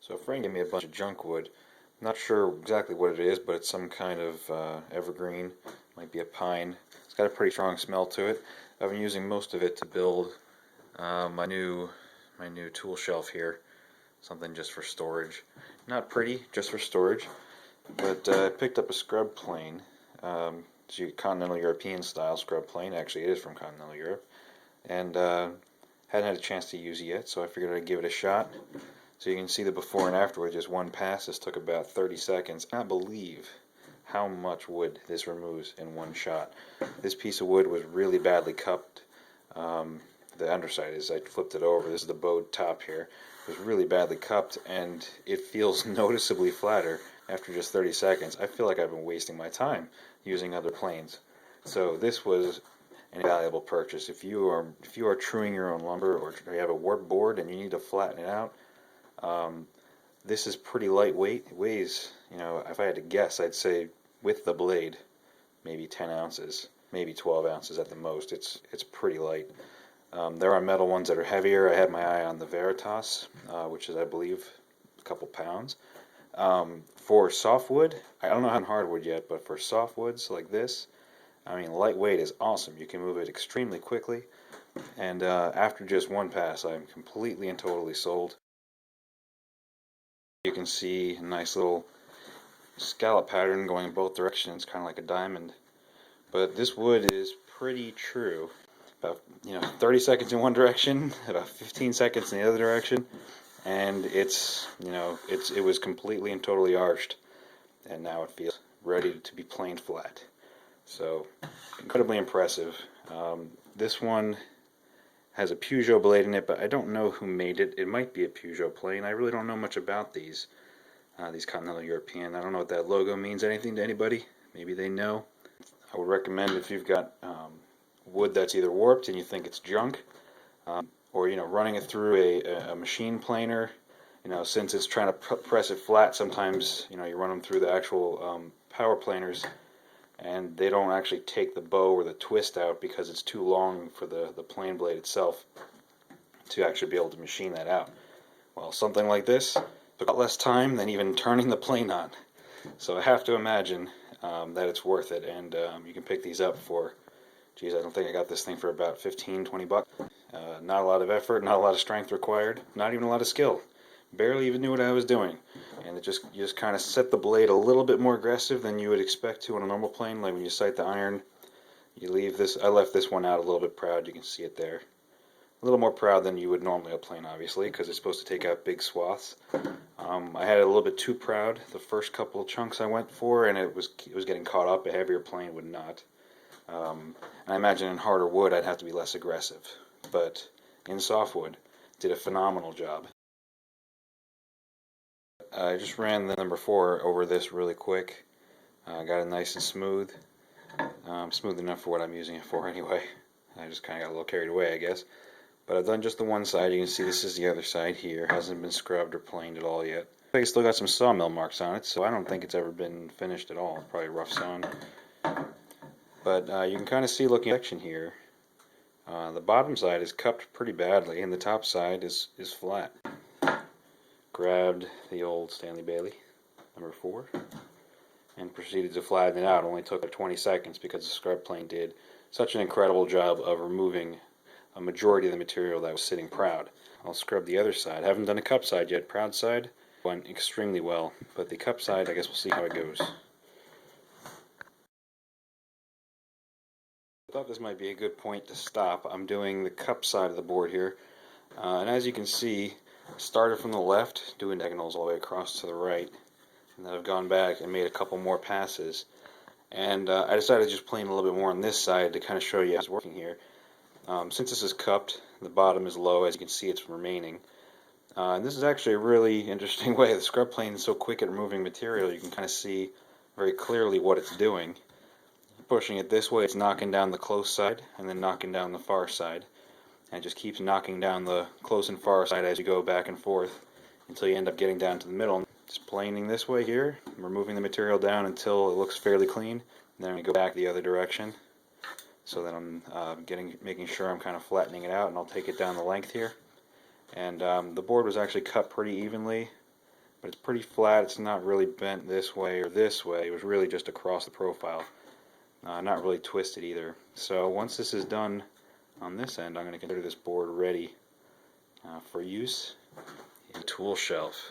So a friend gave me a bunch of junk wood. Not sure exactly what it is, but it's some kind of evergreen. Might be a pine. It's got a pretty strong smell to it. I've been using most of it to build my new tool shelf here. Something just for storage. Not pretty, just for storage. But I picked up a scrub plane. It's a continental European style scrub plane. Actually, it is from continental Europe. And hadn't had a chance to use it yet, so I figured I'd give it a shot. So you can see the before and after with just one pass. This took about 30 seconds. I can't believe how much wood this removes in one shot. This piece of wood was really badly cupped. The underside is, I flipped it over. This is the bowed top here. It was really badly cupped, and it feels noticeably flatter after just 30 seconds. I feel like I've been wasting my time using other planes. So this was an invaluable purchase. If you are truing your own lumber, or you have a warp board and you need to flatten it out, this is pretty lightweight. It weighs, if I had to guess, I'd say with the blade, maybe 10 ounces, maybe 12 ounces at the most. It's pretty light. There are metal ones that are heavier. I had my eye on the Veritas, which is, I believe, a couple pounds. For softwood, I don't know how hardwood yet, but for softwoods like this, I mean, lightweight is awesome. You can move it extremely quickly, and after just one pass, I'm completely and totally sold. You can see a nice little scallop pattern going in both directions, kind of like a diamond. But this wood is pretty true. About 30 seconds in one direction, about 15 seconds in the other direction, and it was completely and totally arched, and now it feels ready to be planed flat. So incredibly impressive. This one has a Peugeot blade in it, but I don't know who made it. It might be a Peugeot plane. I really don't know much about these continental European. I don't know what that logo means anything to anybody. Maybe they know. I would recommend, if you've got wood that's either warped and you think it's junk, or running it through a machine planer. Since it's trying to press it flat, sometimes you run them through the actual power planers, and they don't actually take the bow or the twist out because it's too long for the plane blade itself to actually be able to machine that out. Well, something like this took a lot less time than even turning the plane on. So I have to imagine that it's worth it, and you can pick these up for, I don't think I got this thing for about 15, 20 bucks. Not a lot of effort, not a lot of strength required, not even a lot of skill. Barely even knew what I was doing. And you just kind of set the blade a little bit more aggressive than you would expect to on a normal plane. Like when you sight the iron, you leave this. I left this one out a little bit proud. You can see it there. A little more proud than you would normally a plane, obviously, because it's supposed to take out big swaths. I had it a little bit too proud the first couple of chunks I went for, and it was getting caught up. A heavier plane would not. And I imagine in harder wood I'd have to be less aggressive. But in softwood, did a phenomenal job. I just ran the number 4 over this really quick. Got it nice and smooth. Smooth enough for what I'm using it for anyway. I just kind of got a little carried away, I guess. But I've done just the one side. You can see this is the other side here. Hasn't been scrubbed or planed at all yet. I think it's still got some sawmill marks on it, so I don't think it's ever been finished at all. Probably rough sawn. But you can kind of see looking at the section here. The bottom side is cupped pretty badly, and the top side is flat. Grabbed the old Stanley Bailey, number 4, and proceeded to flatten it out. It only took 20 seconds because the scrub plane did such an incredible job of removing a majority of the material that was sitting proud. I'll scrub the other side. I haven't done a cup side yet. Proud side went extremely well, but the cup side, I guess we'll see how it goes. I thought this might be a good point to stop. I'm doing the cup side of the board here, and as you can see, started from the left, doing diagonals all the way across to the right, and then I've gone back and made a couple more passes. And I decided to just plane a little bit more on this side to kind of show you how it's working here. Since this is cupped, the bottom is low. As you can see, it's remaining. And this is actually a really interesting way. The scrub plane is so quick at removing material, you can kind of see very clearly what it's doing. Pushing it this way, it's knocking down the close side and then knocking down the far side. And it just keeps knocking down the close and far side as you go back and forth until you end up getting down to the middle. Just planing this way here, removing the material down until it looks fairly clean. Then we go back the other direction, so that I'm making sure I'm kind of flattening it out, and I'll take it down the length here. And the board was actually cut pretty evenly. but it's pretty flat. It's not really bent this way or this way. It was really just across the profile. Not really twisted either. So once this is done on this end, I'm going to consider this board ready for use in the tool shelf.